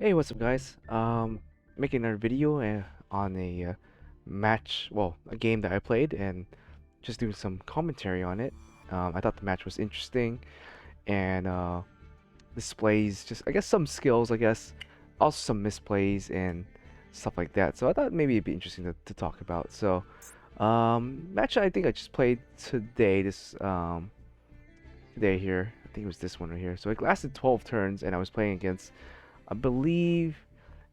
Hey, what's up, guys? Making another video on match, well, a game that I played, and just doing some commentary on it. I thought the match was interesting and displays just, I guess, some skills, I guess, also some misplays and stuff like that. So I thought maybe it'd be interesting to talk about. So, match I think I just played today, today here. I think it was this one right here. So it lasted 12 turns, and I was playing against, I believe,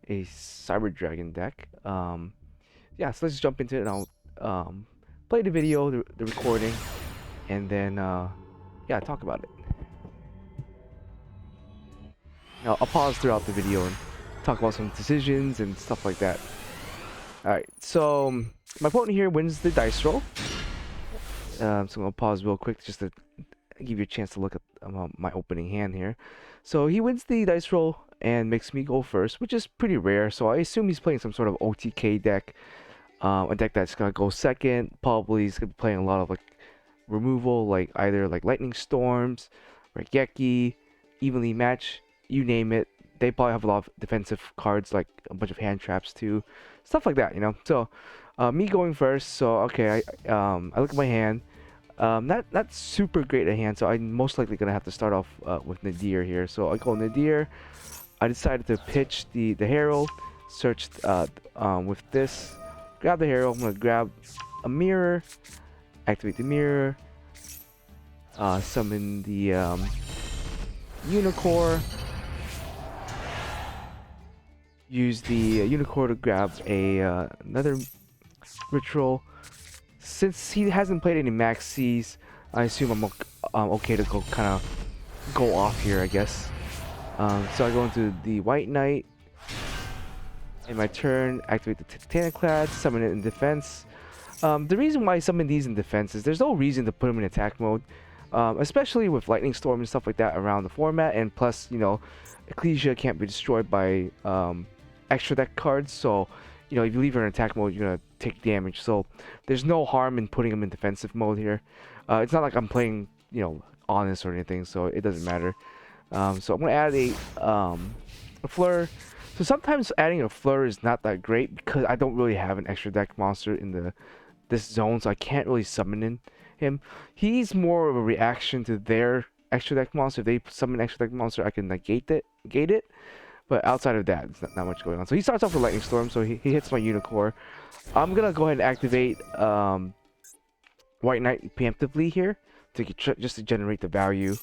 a Cyber Dragon deck. Yeah, so let's jump into it and I'll play the video, the recording, and then yeah, talk about it. Now, I'll pause throughout the video and talk about some decisions and stuff like that. Alright, so my opponent here wins the dice roll. So I'm gonna pause real quick just to give you a chance to look at my opening hand here. So he wins the dice roll and makes me go first, which is pretty rare. So I assume he's playing some sort of OTK deck, a deck that's gonna go second. Probably he's gonna be playing a lot of like removal, like either like lightning storms, Regeki, evenly match, you name it. They probably have a lot of defensive cards, like a bunch of hand traps too, stuff like that, you know. So me going first. So okay, I look at my hand. Not super great at hand, so I'm most likely gonna have to start off with Nadir here. So I go Nadir. I decided to pitch the Herald, search with this, grab the Herald. I'm gonna grab a mirror, activate the mirror, summon the Unicorn, use the Unicorn to grab a another ritual. Since he hasn't played any maxis, I assume I'm okay to go kind of go off here, I guess. So I go into the White Knight. In my turn, activate the Titaniclad, summon it in defense. The reason why I summon these in defense is there's no reason to put them in attack mode, especially with Lightning Storm and stuff like that around the format. And plus, you know, Ecclesia can't be destroyed by extra deck cards, so you know if you leave her in attack mode, you're gonna take damage. So there's no harm in putting them in defensive mode here. It's not like I'm playing, you know, honest or anything, so it doesn't matter. So I'm gonna add a fleur. So sometimes adding a fleur is not that great because I don't really have an extra deck monster in this zone, so I can't really summon in him. He's more of a reaction to their extra deck monster. If they summon extra deck monster, I can like gate it. But outside of that, it's not much going on. So he starts off with Lightning Storm, so he hits my Unicorn. I'm gonna go ahead and activate White Knight preemptively here to just to generate the value.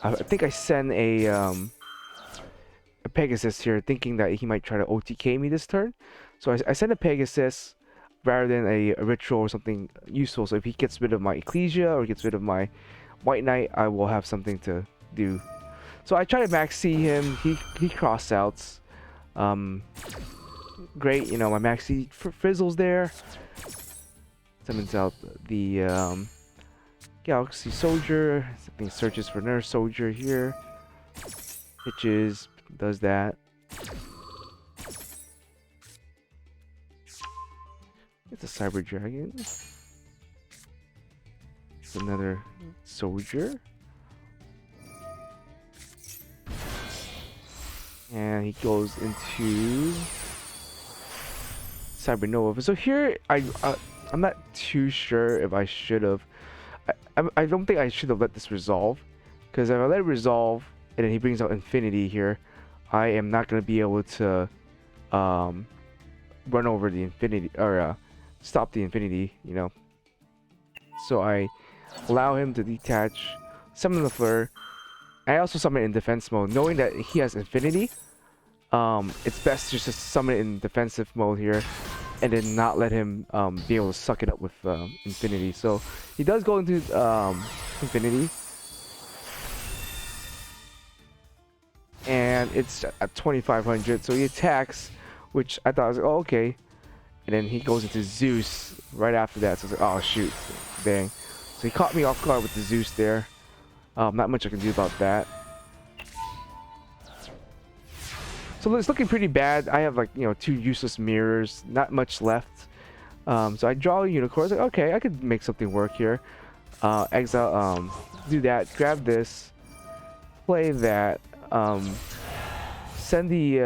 I think I send a Pegasus here, thinking that he might try to OTK me this turn. So I send a Pegasus rather than a ritual or something useful. So if he gets rid of my Ecclesia or gets rid of my White Knight, I will have something to do. So I try to maxi him. He cross outs. Great, you know, my maxi frizzles there. Summons out the Galaxy Soldier. Something searches for Nurse Soldier here. Pitches, does that. It's a Cyber Dragon. It's another Soldier. And he goes into Cyber Nova. So here, I'm not too sure if I should have. I don't think I should have let this resolve, because if I let it resolve and then he brings out Infinity here, I am not gonna be able to run over the Infinity or stop the Infinity, you know. So I allow him to detach, summon the Fleur. I also summon it in defense mode, knowing that he has Infinity. It's best just to summon it in defensive mode here, and then not let him be able to suck it up with Infinity. So he does go into Infinity, and it's at 2500. So he attacks, which I thought was like, oh, okay, and then he goes into Zeus right after that. So it's like, oh shoot, dang. So he caught me off guard with the Zeus there. Not much I can do about that. So it's looking pretty bad. I have like, you know, 2 useless mirrors, not much left. So I draw a Unicorn. I was like, okay, I could make something work here. Exile, do that, grab this, play that, send the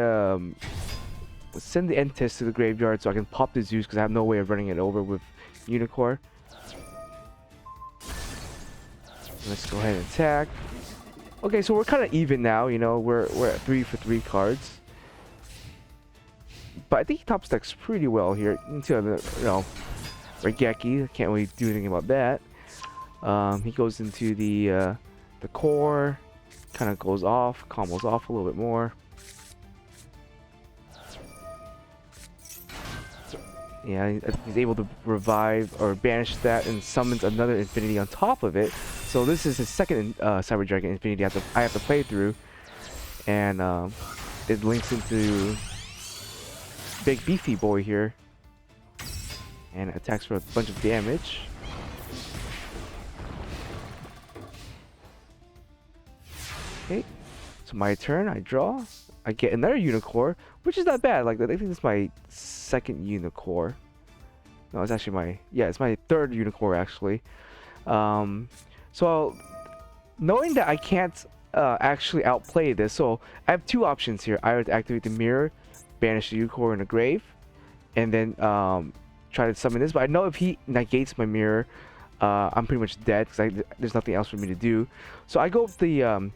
Entis to the graveyard so I can pop the Zeus because I have no way of running it over with Unicorn. Let's go ahead and attack. Okay, so we're kind of even now. You know, we're at 3 for 3 cards. But I think he top stacks pretty well here. Until Regeki, can't really do anything about that. He goes into the core, kind of goes off, combos off a little bit more. Yeah, he's able to revive or banish that and summons another Infinity on top of it. So this is his second Cyber Dragon Infinity I have to play through, and it links into Big Beefy Boy here, and attacks for a bunch of damage. Okay, so my turn. I draw. I get another Unicorn, which is not bad. Like, I think this is my second Unicorn. No, it's actually it's my third Unicorn actually. So knowing that I can't actually outplay this, so I have two options here. I would activate the mirror, banish the Unicorn in the grave, and then try to summon this. But I know if he negates my mirror, I'm pretty much dead because there's nothing else for me to do. So I go with the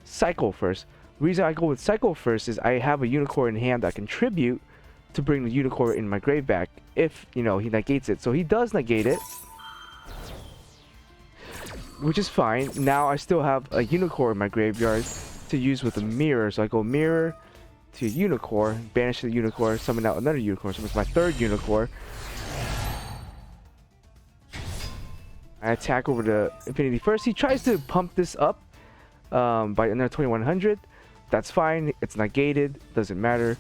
Cycle first. The reason I go with Cycle first is I have a Unicorn in hand that I can tribute to bring the Unicorn in my grave back if, you know, he negates it. So he does negate it, which is fine. Now I still have a Unicorn in my graveyard to use with a mirror. So I go mirror to Unicorn, banish the Unicorn, summon out another Unicorn. So it's my third Unicorn. I attack over the Infinity first. He tries to pump this up by another 2100. That's fine. It's negated. Doesn't matter.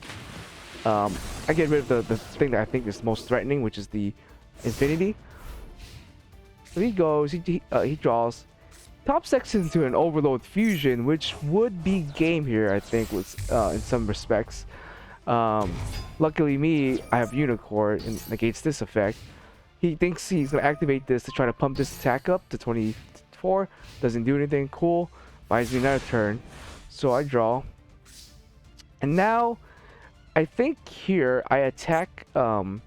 I get rid of the thing that I think is most threatening, which is the Infinity. So he goes. He draws. Top stacks into an Overload Fusion, which would be game here, I think, in some respects. Luckily me, I have Unicorn and negates this effect. He thinks he's gonna activate this to try to pump this attack up to 24. Doesn't do anything. Cool. Buys me another turn. So I draw. And now I think here I attack the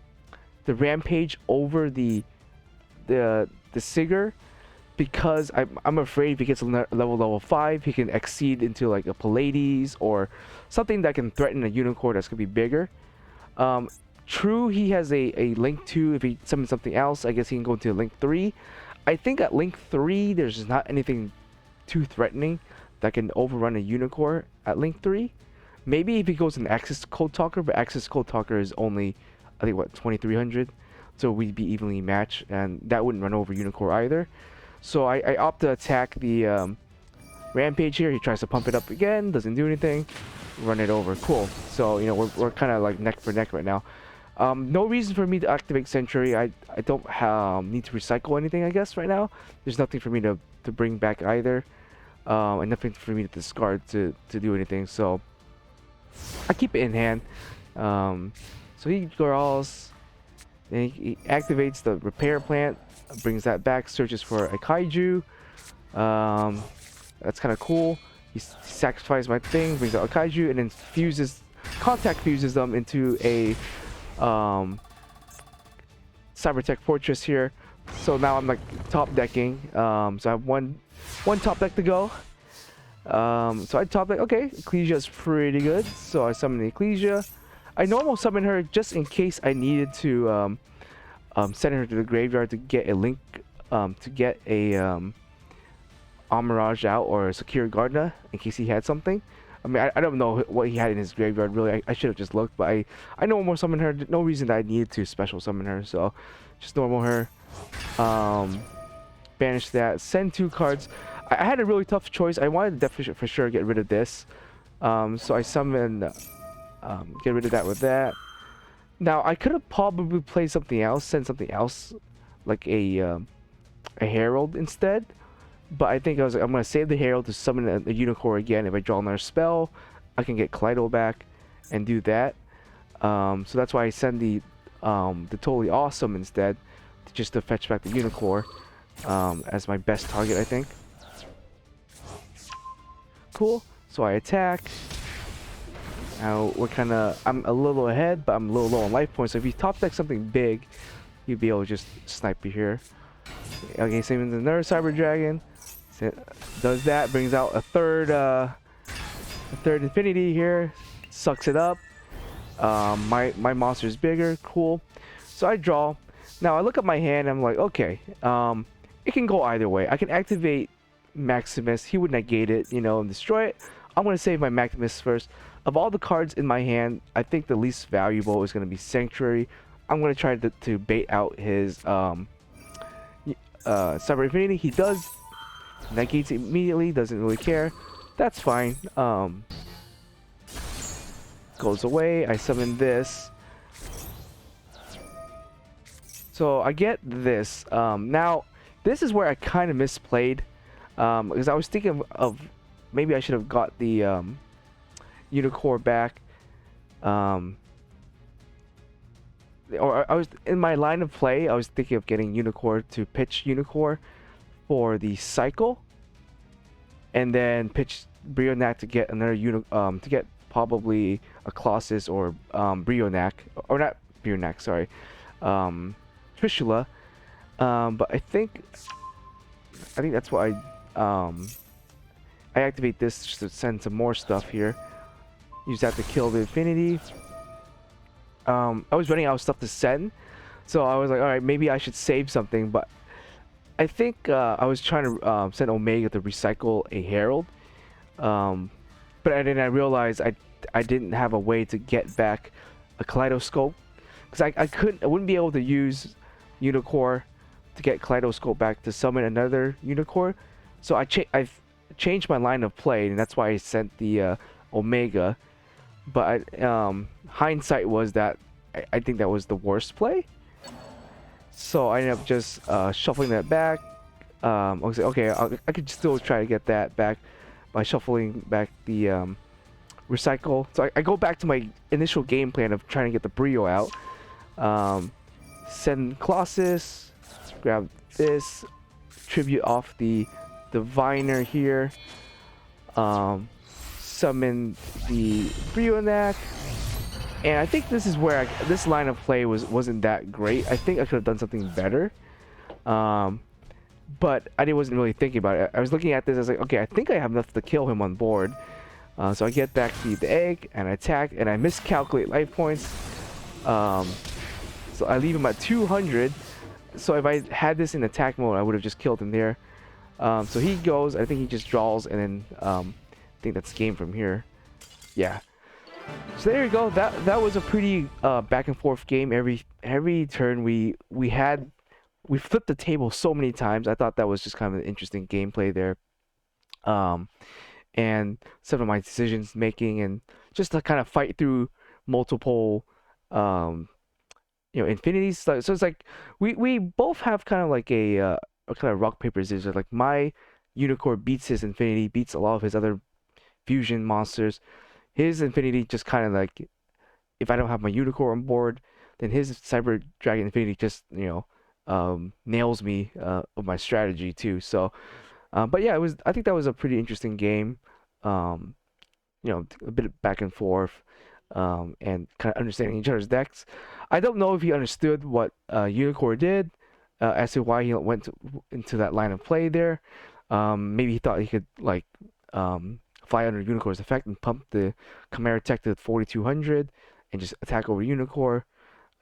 Rampage over the Sigurd, because I'm afraid if he gets a level 5, he can exceed into like a Pallades or something that can threaten a Unicorn that's gonna be bigger. True, he has a Link 2. If he summons something else, I guess he can go into Link 3. I think at Link 3 there's just not anything too threatening that can overrun a Unicorn at Link 3. Maybe if he goes in Axis Code Talker, but Axis Code Talker is only, I think, what, 2300? So we'd be evenly matched, and that wouldn't run over Unicorn either. So I opt to attack the Rampage here. He tries to pump it up again, doesn't do anything. Run it over. Cool. So, you know, we're kind of like neck for neck right now. No reason for me to activate Sentry. I don't need to recycle anything, I guess, right now. There's nothing for me to bring back either. And nothing for me to discard to do anything. So I keep it in hand. So he draws. Then he activates the Repair Plant. Brings that back. Searches for a Kaiju. That's kind of cool. He sacrifices my thing. Brings out a Kaiju. And then contact fuses them into a Cybertech Fortress here. So now I'm like top decking. So I have one top deck to go. So I top deck. Okay, Ecclesia is pretty good. So I summon the Ecclesia. I normal summon her just in case I needed to send her to the graveyard to get a Link, to get a Amirage out or a Secure Gardna in case he had something. I mean, I don't know what he had in his graveyard really. I should have just looked, but I normal summon her. No reason that I needed to special summon her. So just normal her. Banish that. Send 2 cards. I had a really tough choice. I wanted to definitely for sure get rid of this. So I summon, get rid of that with that. Now I could have probably played something else, send something else, like a Herald instead. But I think I was like, I'm gonna save the Herald to summon a Unicorn again. If I draw another spell, I can get Kaleido back and do that. So that's why I send the Totally Awesome instead, just to fetch back the Unicorn as my best target, I think. Cool. So I attack. how I'm a little ahead, but I'm a little low on life points. So if you top deck something big, you'd be able to just snipe you here. Okay, same as another Cyber Dragon. Does that, brings out a third Infinity here, sucks it up. My monster is bigger, cool. So I draw. Now I look at my hand, I'm like, okay, it can go either way. I can activate Maximus, he would negate it, you know, and destroy it. I'm gonna save my Maximus first. Of all the cards in my hand, I think the least valuable is gonna be Sanctuary. I'm gonna try to bait out his Cyber Infinity. He does, negates it immediately, doesn't really care. That's fine. Goes away. I summon this. So I get this. Now, this is where I kind of misplayed. Because I was thinking of maybe I should have got the Unicorn back. Or I was in my line of play, I was thinking of getting Unicorn to pitch Unicorn for the cycle. And then pitch Brionac to get another to get probably a Colossus or Brionac, or not Brionac, sorry, Trishula. But I think that's why I activate this just to send some more stuff here. Use that to kill the Infinity. I was running out of stuff to send, so I was like, all right, maybe I should save something. But I think I was trying to send Omega to recycle a Herald, but then I realized I didn't have a way to get back a Kaleidoscope, because I wouldn't be able to use Unicorn to get Kaleidoscope back to summon another Unicorn. So I've changed my line of play, and that's why I sent the Omega. But hindsight was that I think that was the worst play. So I ended up just shuffling that back. Okay, I could still try to get that back by shuffling back the recycle. So I go back to my initial game plan of trying to get the Brio out. Send Colossus, grab this, tribute off the Diviner here. Summon the Brionac. And I think this is where this line of play wasn't that great. I think I could have done something better. But I wasn't really thinking about it. I was looking at this, I was like, okay, I think I have enough to kill him on board. So I get back the egg, and I attack, and I miscalculate life points. So I leave him at 200. So if I had this in attack mode, I would have just killed him there. So he goes, I think he just draws, and then I think that's game from here. Yeah. So there you go. That was a pretty back and forth game. Every turn we flipped the table so many times. I thought that was just kind of an interesting gameplay there. And some of my decisions making, and just to kind of fight through multiple infinities. So it's like we both have kind of like a kind of rock paper scissors. Like my Unicorn beats his Infinity, beats a lot of his other fusion monsters. His Infinity just kind of like, if I don't have my Unicorn on board, then his Cyber Dragon Infinity just nails me with my strategy too. So, but yeah, I think that was a pretty interesting game. A bit back and forth, and kind of understanding each other's decks. I don't know if he understood what Unicorn did, as to why he went into that line of play there. Maybe he thought he could like fly under Unicorn's effect and pump the Chimera Tech to 4200 and just attack over Unicorn.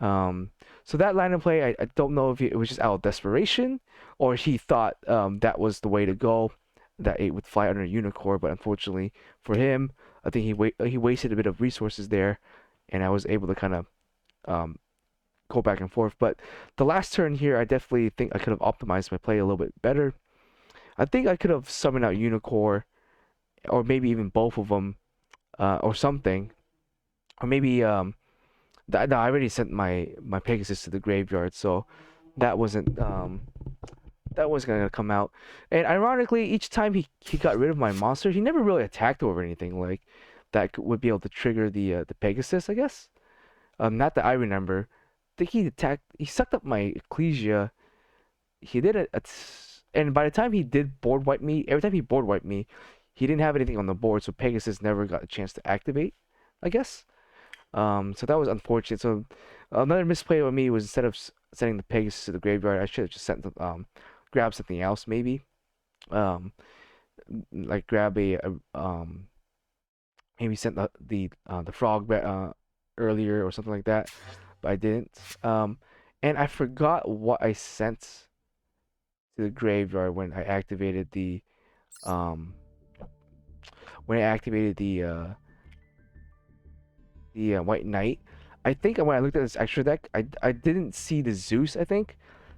So that line of play, I don't know if it was just out of desperation, or he thought that was the way to go, that it would fly under Unicorn. But unfortunately for him, I think he wasted a bit of resources there, and I was able to kind of go back and forth. But the last turn here, I definitely think I could have optimized my play a little bit better. I think I could have summoned out Unicorn, or maybe even both of them, or something, or maybe no, I already sent my Pegasus to the graveyard, so that wasn't gonna come out. And ironically, each time he got rid of my monster, he never really attacked over anything like that would be able to trigger the Pegasus, I guess. Not that I remember. I think he sucked up my Ecclesia. He did it, and by the time he did board wipe me, every time he board wiped me, he didn't have anything on the board, so Pegasus never got a chance to activate. I guess. So that was unfortunate. So another misplay with me was instead of sending the pigs to the graveyard, I should have just sent the grab something else maybe. Um, like grab a maybe sent the frog earlier or something like that, but I didn't. And I forgot what I sent to the graveyard um when I activated the White Knight. I think when I looked at this extra deck, I didn't see the Zeus, I think.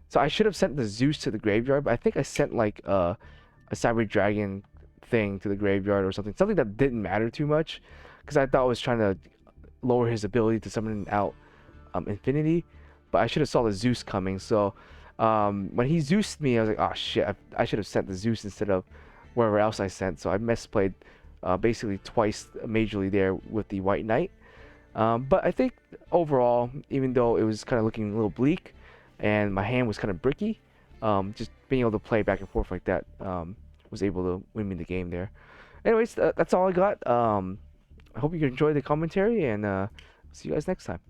So I should have sent the Zeus to the graveyard, but I think I sent like a Cyber Dragon thing to the graveyard or something. Something that didn't matter too much. Because I thought I was trying to lower his ability to summon out Infinity. But I should have saw the Zeus coming. So when he Zeused me, I was like, oh shit, I should have sent the Zeus instead of wherever else I sent. So I misplayed basically twice majorly there with the White Knight. But I think overall, even though it was kind of looking a little bleak and my hand was kind of bricky, just being able to play back and forth like that was able to win me the game there. Anyways, that's all I got. I hope you enjoyed the commentary, and see you guys next time.